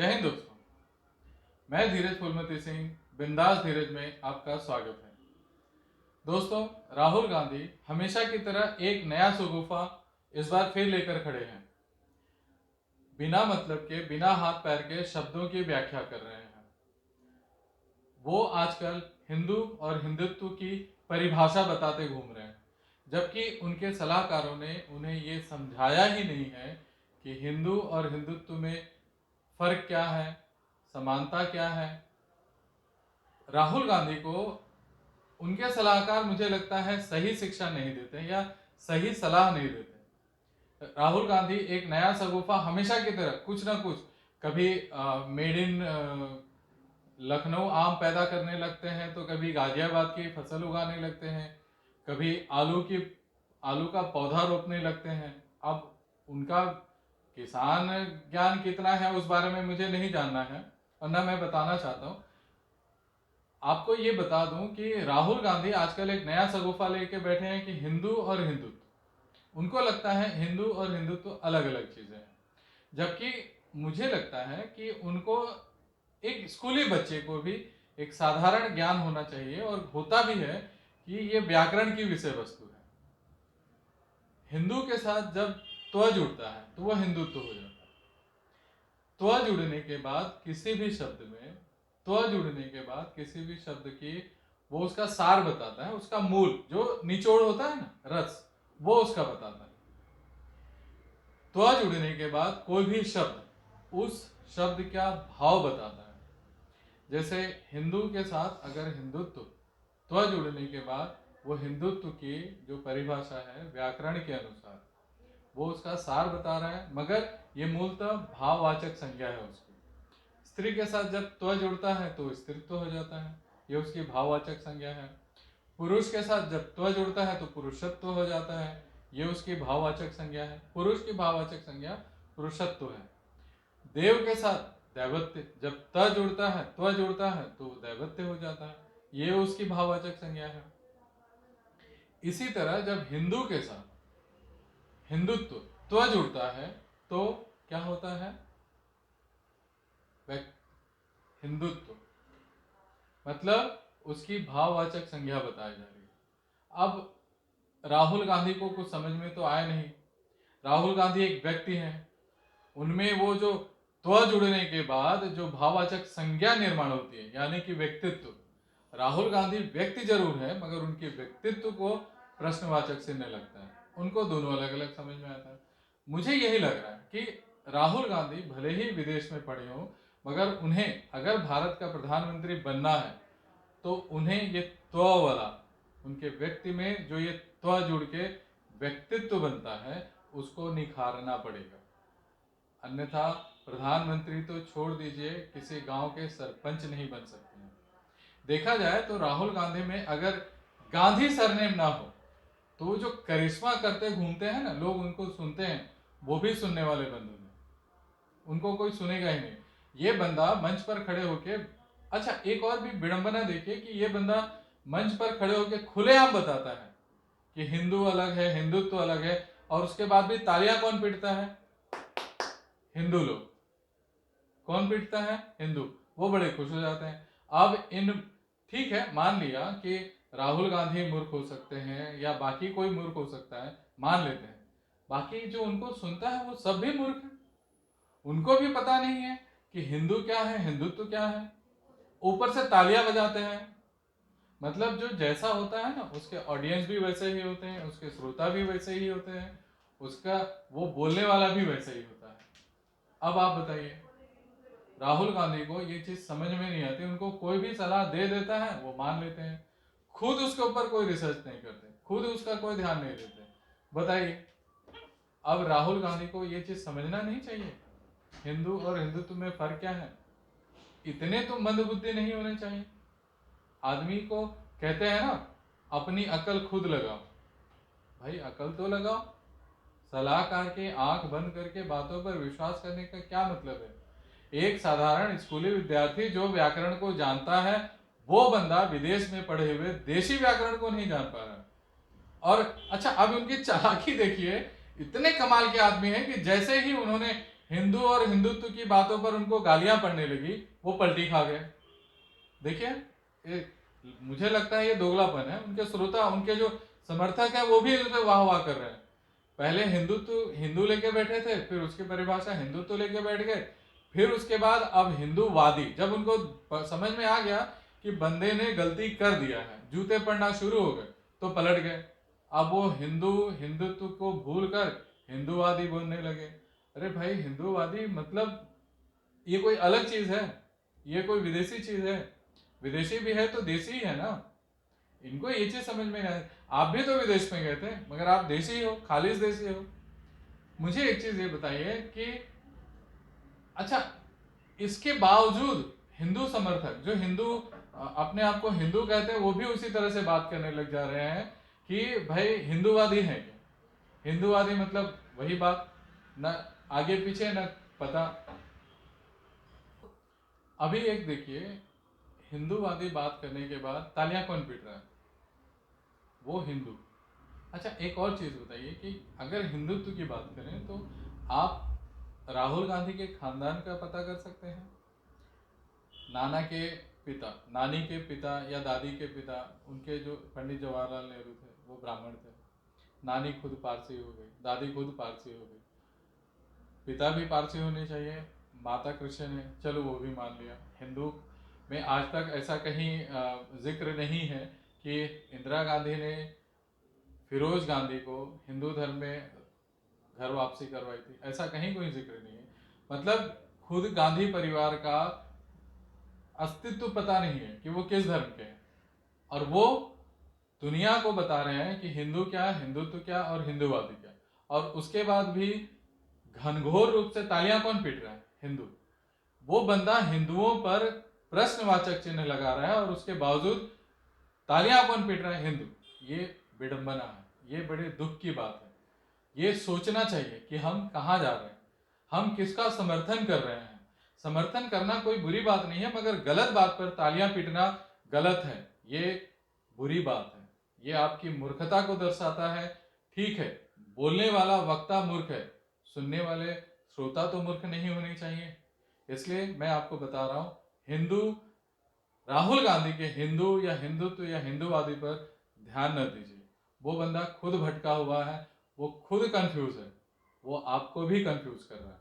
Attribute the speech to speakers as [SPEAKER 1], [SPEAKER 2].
[SPEAKER 1] जय हिंद दोस्तों, मैं धीरज फुलमती सिंह बिंदास धीरज में आपका स्वागत है। दोस्तों, राहुल गांधी हमेशा की तरह एक नया शगुफा इस बार फिर लेकर खड़े हैं। बिना मतलब के, बिना हाथ पैर के शब्दों की व्याख्या कर रहे हैं। वो आजकल हिंदू और हिंदुत्व की परिभाषा बताते घूम रहे हैं, जबकि उनके सलाहकारों ने उन्हें ये समझाया ही नहीं है कि हिंदू और हिंदुत्व में फर्क क्या है, समानता क्या है। राहुल गांधी को उनके सलाहकार मुझे लगता है सही शिक्षा नहीं देते या सही सलाह नहीं देते। राहुल गांधी एक नया शगुफा हमेशा की तरह कुछ ना कुछ, कभी मेड इन लखनऊ आम पैदा करने लगते हैं, तो कभी गाजियाबाद की फसल उगाने लगते हैं, कभी आलू का पौधा रोपने लगते हैं। अब उनका किसान ज्ञान कितना है उस बारे में मुझे नहीं जानना है, और न मैं बताना चाहता हूँ। आपको ये बता दूं कि राहुल गांधी आजकल एक नया शगुफा लेके बैठे हैं कि हिंदू और हिंदुत्व, उनको लगता है हिंदू और हिंदुत्व अलग अलग चीजें हैं, जबकि मुझे लगता है कि उनको एक स्कूली बच्चे को भी एक साधारण ज्ञान होना चाहिए, और होता भी है कि ये व्याकरण की विषय वस्तु है। हिंदू के साथ जब त्व जुड़ता है तो वह हिंदुत्व हो जाता है। त्व जुड़ने के बाद किसी भी शब्द में, त्व जुड़ने के बाद किसी भी शब्द की वो उसका सार बताता है, उसका मूल जो निचोड़ होता है ना, रस, वो उसका बताता है। त्व जुड़ने के बाद कोई भी शब्द उस शब्द का भाव बताता है। जैसे हिंदू के साथ अगर हिंदुत्व त्व जुड़ने के बाद वो हिंदुत्व की जो परिभाषा है व्याकरण के अनुसार वो उसका सार बता रहा है, मगर ये मूलतः भाववाचक संज्ञा है उसकी। स्त्री के साथ जब त्व जुड़ता है तो स्त्रीत्व हो जाता है, ये उसकी भाववाचक संज्ञा है। पुरुष के साथ जब त्व जुड़ता है तो पुरुषत्व हो जाता है, ये उसकी भाववाचक संज्ञा है। पुरुष की भाववाचक संज्ञा पुरुषत्व है। देव के साथ दैवत्य, जब त्व जुड़ता है तो दैवत्य हो जाता है, ये उसकी भाववाचक संज्ञा है। इसी तरह जब हिंदू के साथ हिंदुत्व त्व जुड़ता है तो क्या होता है? हिंदुत्व, मतलब उसकी भाववाचक संज्ञा बताई जा रही है। अब राहुल गांधी को कुछ समझ में तो आया नहीं। राहुल गांधी एक व्यक्ति हैं, उनमें वो जो त्व जुड़ने के बाद जो भाववाचक संज्ञा निर्माण होती है, यानी कि व्यक्तित्व, राहुल गांधी व्यक्ति जरूर है मगर उनके व्यक्तित्व को प्रश्नवाचक चिन्ह लगता है। उनको दोनों अलग अलग समझ में आता है। मुझे यही लग रहा है कि राहुल गांधी भले ही विदेश में पढ़े हो, मगर उन्हें अगर भारत का प्रधानमंत्री बनना है तो उन्हें ये त्व वाला, उनके व्यक्ति में जो ये त्व जुड़ के व्यक्तित्व बनता है उसको निखारना पड़ेगा। अन्यथा प्रधानमंत्री तो छोड़ दीजिए, किसी गांव के सरपंच नहीं बन सकते हैं। देखा जाए तो राहुल गांधी में अगर गांधी सरनेम ना हो तो वो जो करिश्मा करते घूमते हैं ना, लोग उनको सुनते हैं, वो भी सुनने वाले बंधु हैं, उनको कोई सुनेगा ही नहीं। ये बंदा मंच पर खड़े होके, अच्छा एक और भी विडंबना देखिए कि ये बंदा मंच पर खड़े होके खुलेआम बताता है कि हिंदू अलग है, हिंदुत्व अलग है, और उसके बाद भी तालियां कौन पीटता है? हिंदू लोग। कौन पीटता है? हिंदू। वो बड़े खुश हो जाते हैं। अब इन, ठीक है, मान लिया कि राहुल गांधी मूर्ख हो सकते हैं या बाकी कोई मूर्ख हो सकता है, मान लेते हैं, बाकी जो उनको सुनता है वो सब भी मूर्ख है। उनको भी पता नहीं है कि हिंदू क्या है, हिंदुत्व क्या है, ऊपर से तालियां बजाते हैं। मतलब जो जैसा होता है ना, उसके ऑडियंस भी वैसे ही होते हैं, उसके श्रोता भी वैसे ही होते हैं, उसका वो बोलने वाला भी वैसे ही होता है। अब आप बताइए, राहुल गांधी को ये चीज समझ में नहीं आती, उनको कोई भी सलाह दे देता है वो मान लेते हैं, खुद उसके ऊपर कोई रिसर्च नहीं करते, खुद उसका कोई ध्यान नहीं देते। बताइए, अब राहुल गांधी को ये चीज समझना नहीं चाहिए हिंदू और हिंदुत्व में फर्क क्या है? इतने तो मंदबुद्धि नहीं होने चाहिए। आदमी को कहते हैं ना, अपनी अकल खुद लगाओ। भाई अकल तो लगाओ। सलाहकार के आंख बंद करके बातों पर विश्वास करने का क्या मतलब है? एक साधारण स्कूली विद्यार्थी जो व्याकरण को जानता है, वो बंदा विदेश में पढ़े हुए देशी व्याकरण को नहीं जान पा रहा। और अच्छा, अब उनकी चालाकी देखिए, इतने कमाल के आदमी हैं कि जैसे ही उन्होंने हिंदू और हिंदुत्व की बातों पर उनको गालियां पड़ने लगी, वो पलटी खा गए। देखिए, ये मुझे लगता है ये दोगलापन है। उनके श्रोता, उनके जो समर्थक है, वो भी इस पे वाह वाह कर रहे हैं। पहले हिंदुत्व हिंदू लेके बैठे थे, फिर उसकी परिभाषा हिंदुत्व लेके बैठ गए, फिर उसके बाद अब हिंदूवादी। जब उनको समझ में आ गया कि बंदे ने गलती कर दिया है, जूते पड़ना शुरू हो गए, तो पलट गए। अब वो हिंदुत्व को भूल कर हिंदूवादी बोलने लगे। अरे भाई, हिंदूवादी मतलब ये कोई अलग चीज है? ये कोई विदेशी चीज है? विदेशी भी है तो देसी ही है ना। इनको ये चीज समझ में नहीं आती। आप भी तो विदेश में गए थे, मगर आप देसी हो, खालिश देसी हो। मुझे एक चीज ये बताइए कि अच्छा, इसके बावजूद हिंदू समर्थक, जो हिंदू अपने आप को हिंदू कहते हैं, वो भी उसी तरह से बात करने लग जा रहे हैं कि भाई हिंदूवादी है क्या? हिंदूवादी मतलब वही बात, न आगे पीछे न पता। अभी एक देखिए, हिंदूवादी बात करने के बाद तालियां कौन पीट रहा है? वो हिंदू। अच्छा, एक और चीज बताइए कि अगर हिंदुत्व की बात करें तो आप राहुल गांधी के खानदान का पता कर सकते हैं। नाना के पिता, नानी के पिता या दादी के पिता, उनके जो पंडित जवाहरलाल नेहरू थे, वो ब्राह्मण थे। नानी खुद पारसी हो गई, दादी खुद पारसी हो गई, पिता भी पारसी होने चाहिए, माता क्रिश्चियन है, चलो वो भी मान लिया। हिंदू में आज तक ऐसा कहीं जिक्र नहीं है कि इंदिरा गांधी ने फिरोज गांधी को हिंदू धर्म में घर वापसी करवाई थी, ऐसा कहीं कोई जिक्र नहीं है। मतलब खुद गांधी परिवार का अस्तित्व पता नहीं है कि वो किस धर्म के हैं, और वो दुनिया को बता रहे हैं कि हिंदू क्या, हिंदुत्व क्या और हिंदूवादी क्या। और उसके बाद भी घनघोर रूप से तालियां कौन पीट रहा है? हिंदू। वो बंदा हिंदुओं पर प्रश्नवाचक चिन्ह लगा रहा है, और उसके बावजूद तालियां कौन पीट रहा है? हिंदू। ये विडंबना है, ये बड़े दुख की बात है। ये सोचना चाहिए कि हम कहाँ जा रहे हैं, हम किसका समर्थन कर रहे हैं। समर्थन करना कोई बुरी बात नहीं है, मगर गलत बात पर तालियां पीटना गलत है, ये बुरी बात है। ये आपकी मूर्खता को दर्शाता है। ठीक है, बोलने वाला वक्ता मूर्ख है, सुनने वाले श्रोता तो मूर्ख नहीं होने चाहिए। इसलिए मैं आपको बता रहा हूं, हिंदू, राहुल गांधी के हिंदू या हिंदुत्व या हिंदूवादी पर ध्यान न दीजिए। वो बंदा खुद भटका हुआ है, वो खुद कंफ्यूज है, वो आपको भी कंफ्यूज कर रहा है।